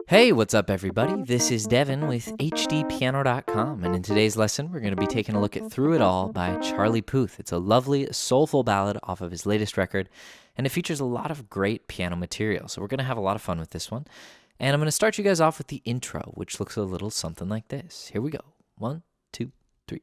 Hey, what's up everybody? This is Devin with HDpiano.com, and in today's lesson we're going to be taking a look at Through It All by Charlie Puth. It's a lovely, soulful ballad off of his latest record, and it features a lot of great piano material, so we're going to have a lot of fun with this one. And I'm going to start you guys off with the intro, which looks a little something like this. Here we go. 1, 2, 3.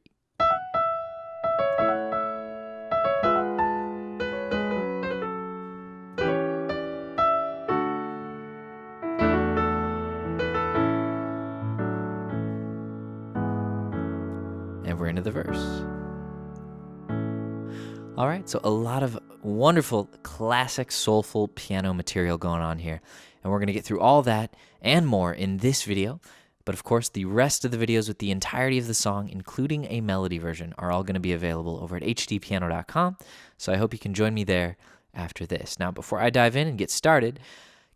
And we're into the verse. All right, so a lot of wonderful, classic, soulful piano material going on here. And we're going to get through all that and more in this video. But of course, the rest of the videos with the entirety of the song, including a melody version, are all going to be available over at HDpiano.com. So I hope you can join me there after this. Now, before I dive in and get started,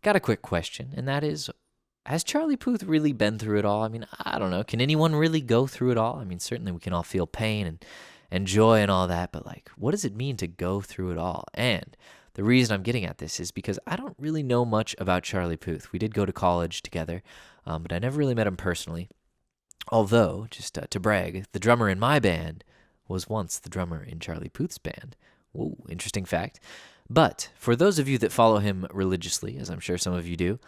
got a quick question, and that is, has Charlie Puth really been through it all? I mean, I don't know. Can anyone really go through it all? I mean, certainly we can all feel pain and joy and all that, but like, what does it mean to go through it all? And the reason I'm getting at this is because I don't really know much about Charlie Puth. We did go to college together, but I never really met him personally. Although, just to brag, the drummer in my band was once the drummer in Charlie Puth's band. Whoa, interesting fact. But for those of you that follow him religiously, as I'm sure some of you do,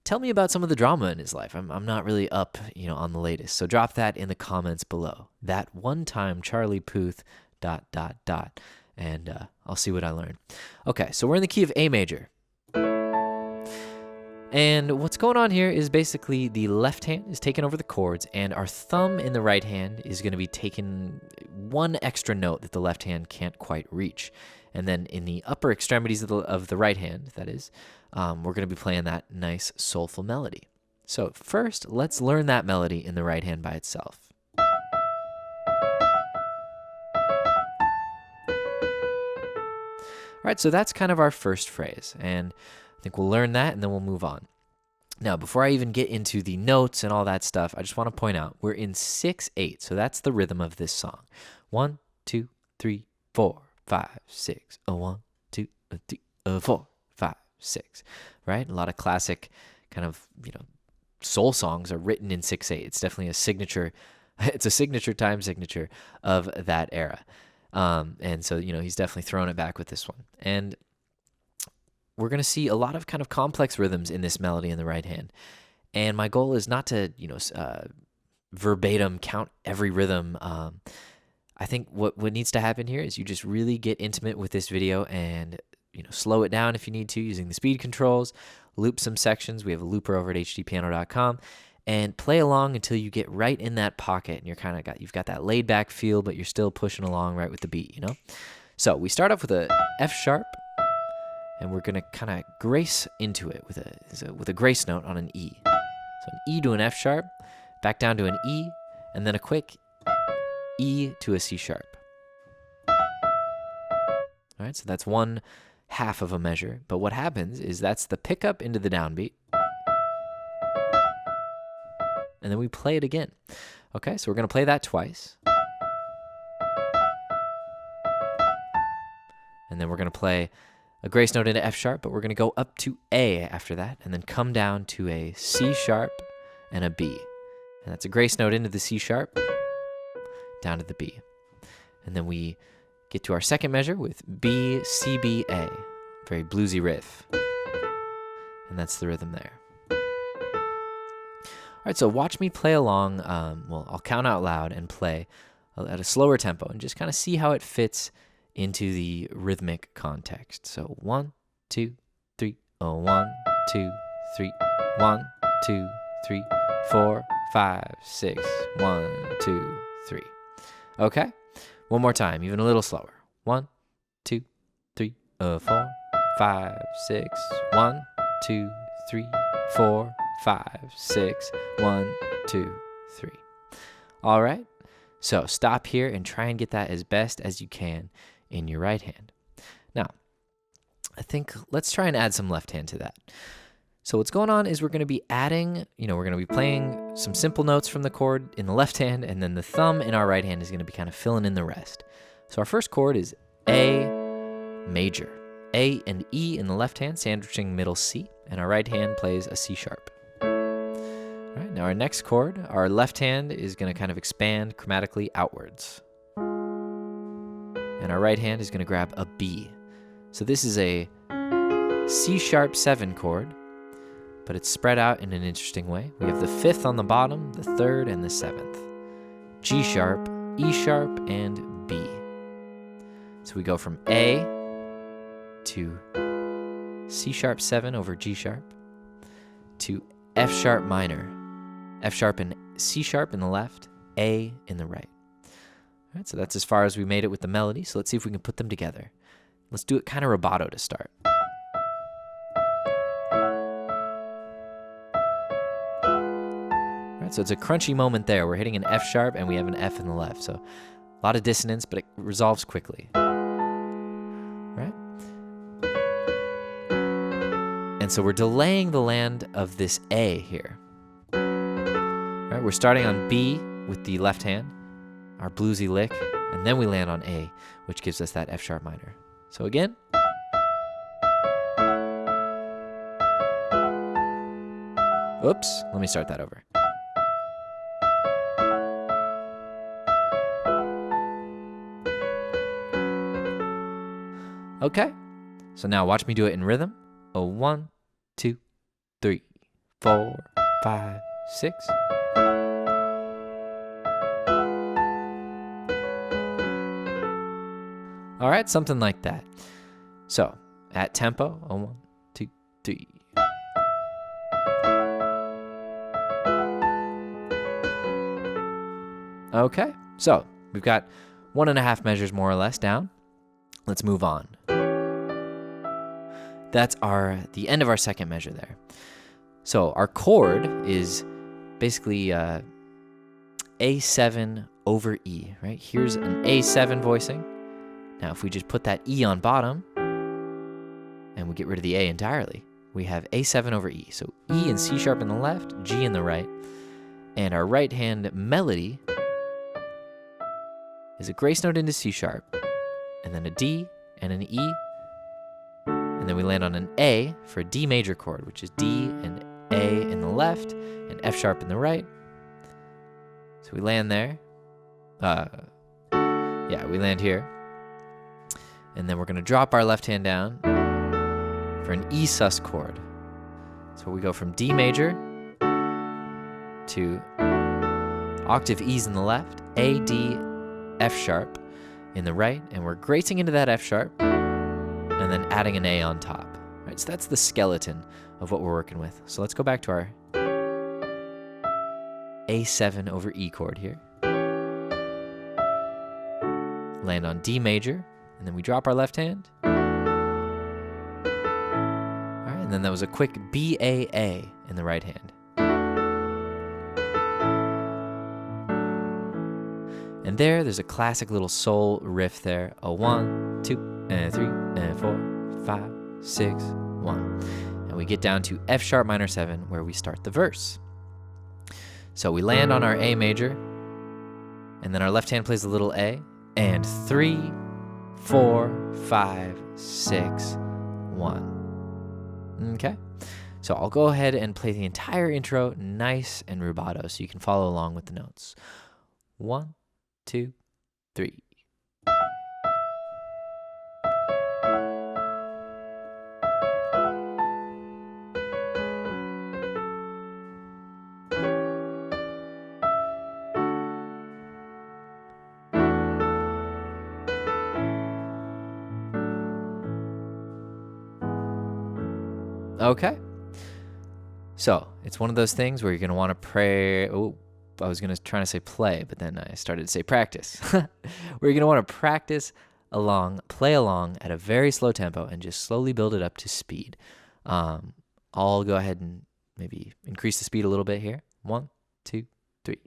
tell me about some of the drama in his life. I'm not really up, on the latest. So drop that in the comments below. That one time Charlie Puth ... And I'll see what I learn. Okay, so we're in the key of A major. And what's going on here is basically the left hand is taking over the chords, and our thumb in the right hand is going to be taking one extra note that the left hand can't quite reach. And then in the upper extremities of the right hand, that is, we're going to be playing that nice soulful melody. So first, let's learn that melody in the right hand by itself. All right, so that's kind of our first phrase, and I think we'll learn that and then we'll move on. Now, before I even get into the notes and all that stuff, I just want to point out we're in 6/8, so that's the rhythm of this song. 1, 2, 3, 4, 5, 6. 1, 2, 3, 4, 5, 6. Right? A lot of classic kind of soul songs are written in 6/8. It's definitely a signature. It's a signature time signature of that era. And so, he's definitely throwing it back with this one. And we're going to see a lot of kind of complex rhythms in this melody in the right hand. And my goal is not to, verbatim count every rhythm. I think what needs to happen here is you just really get intimate with this video and, slow it down if you need to using the speed controls, loop some sections. We have a looper over at hdpiano.com. And play along until you get right in that pocket, and you've got that laid back feel, but you're still pushing along right with the beat, So we start off with a F sharp, and we're gonna kind of grace into it with a grace note on an E. So an E to an F sharp, back down to an E, and then a quick E to a C sharp. All right, so that's one half of a measure. But what happens is that's the pickup into the downbeat. And then we play it again. Okay, so we're going to play that twice. And then we're going to play a grace note into F sharp, but we're going to go up to A after that, and then come down to a C sharp and a B. And that's a grace note into the C sharp, down to the B. And then we get to our second measure with B, C, B, A. Very bluesy riff. And that's the rhythm there. All right, so watch me play along. I'll count out loud and play at a slower tempo and just kind of see how it fits into the rhythmic context. So 1, 2, 3, 1, 2, 3, 1, 2, 3, 4, 5, 6, 1, 2, 3. Okay, one more time, even a little slower. 1, 2, 3, 4, 5, 6, 1, 2, 3, 4, 5, 6, 1, 2, 3. All right, so stop here and try and get that as best as you can in your right hand. Now, I think let's try and add some left hand to that. So what's going on is we're going to be adding, we're going to be playing some simple notes from the chord in the left hand, and then the thumb in our right hand is going to be kind of filling in the rest. So our first chord is A major. A and E in the left hand, sandwiching middle C, and our right hand plays a C sharp. All All right, now our next chord, our left hand is going to kind of expand chromatically outwards. And our right hand is going to grab a B. So this is a C-sharp 7 chord, but it's spread out in an interesting way. We have the 5th on the bottom, the 3rd, and the 7th. G-sharp, E-sharp, and B. So we go from A to C-sharp 7 over G-sharp to F-sharp minor. F-sharp and C-sharp in the left, A in the right. All right, so that's as far as we made it with the melody. So let's see if we can put them together. Let's do it kind of rubato to start. All right, so it's a crunchy moment there. We're hitting an F sharp and we have an F in the left. So a lot of dissonance, but it resolves quickly. Right? And so we're delaying the land of this A here. Right, we're starting on B with the left hand, our bluesy lick, and then we land on A, which gives us that F sharp minor. So again. Oops, let me start that over. Okay, so now watch me do it in rhythm. 1, 2, 3, 4, 5, 6. All right, something like that. So at tempo, 1, 2, 3. Okay, so we've got 1.5 measures more or less down. Let's move on. That's the end of our second measure there. So our chord is basically A7 over E, right? Here's an A7 voicing. Now if we just put that E on bottom and we get rid of the A entirely, we have A7 over E. So E and C sharp in the left, G in the right. And our right hand melody is a grace note into C sharp, and then a D and an E, and then we land on an A for a D major chord, which is D and A in the left and F sharp in the right. So we land there. We land here. And then we're going to drop our left hand down for an E sus chord. So we go from D major to octave E's in the left, A, D, F sharp in the right, and we're gracing into that F sharp and then adding an A on top. Right, so that's the skeleton of what we're working with. So let's go back to our A7 over E chord here. Land on D major, and then we drop our left hand. All right, and then that was a quick B-A-A in the right hand. And there's a classic little soul riff there. 1, 2, and 3, and 4, 5, 6, 1. And we get down to F sharp minor 7 where we start the verse. So we land on our A major, and then our left hand plays a little A, and 3, 4, 5, 6, 1. Okay, so I'll go ahead and play the entire intro nice and rubato so you can follow along with the notes. 1, 2, 3. Okay, so it's one of those things where you're going to want to pray. Oh, I was going to try to say play, but then I started to say practice. Where you're going to want to practice along, play along at a very slow tempo and just slowly build it up to speed. I'll go ahead and maybe increase the speed a little bit here. 1, 2, 3.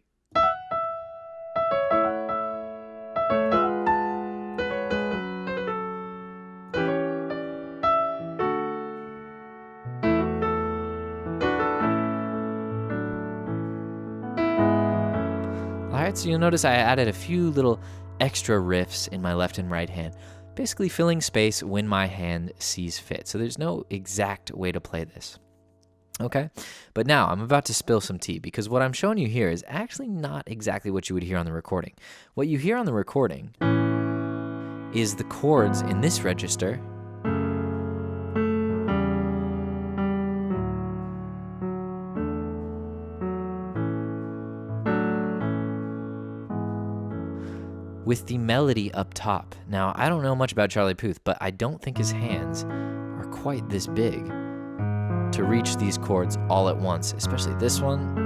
Alright, so you'll notice I added a few little extra riffs in my left and right hand, basically filling space when my hand sees fit. So there's no exact way to play this. Okay, but now I'm about to spill some tea because what I'm showing you here is actually not exactly what you would hear on the recording. What you hear on the recording is the chords in this register with the melody up top. Now, I don't know much about Charlie Puth, but I don't think his hands are quite this big to reach these chords all at once, especially this one.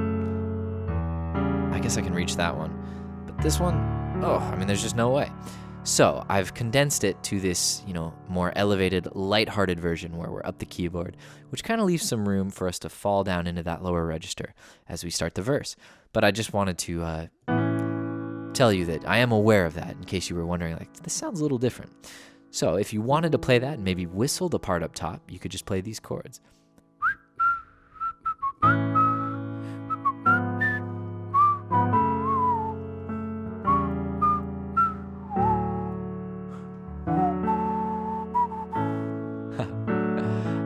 I guess I can reach that one, but this one, oh, I mean, there's just no way. So I've condensed it to this, more elevated, lighthearted version where we're up the keyboard, which kind of leaves some room for us to fall down into that lower register as we start the verse. But I just wanted to tell you that I am aware of that in case you were wondering, like, this sounds a little different. So if you wanted to play that and maybe whistle the part up top, you could just play these chords.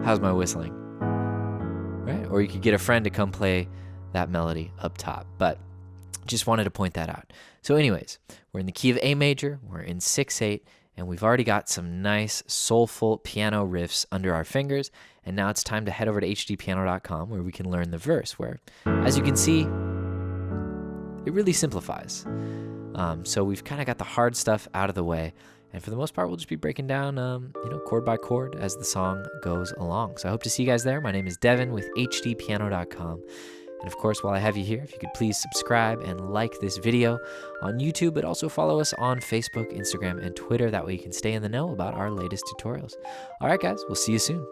How's my whistling? Right? Or you could get a friend to come play that melody up top. But just wanted to point that out. So anyways, we're in the key of A major, we're in 6/8, and we've already got some nice soulful piano riffs under our fingers. And now it's time to head over to HDpiano.com where we can learn the verse, where, as you can see, it really simplifies. So we've kind of got the hard stuff out of the way. And for the most part, we'll just be breaking down, chord by chord as the song goes along. So I hope to see you guys there. My name is Devin with HDpiano.com. And of course, while I have you here, if you could please subscribe and like this video on YouTube, but also follow us on Facebook, Instagram, and Twitter. That way you can stay in the know about our latest tutorials. All right, guys, we'll see you soon.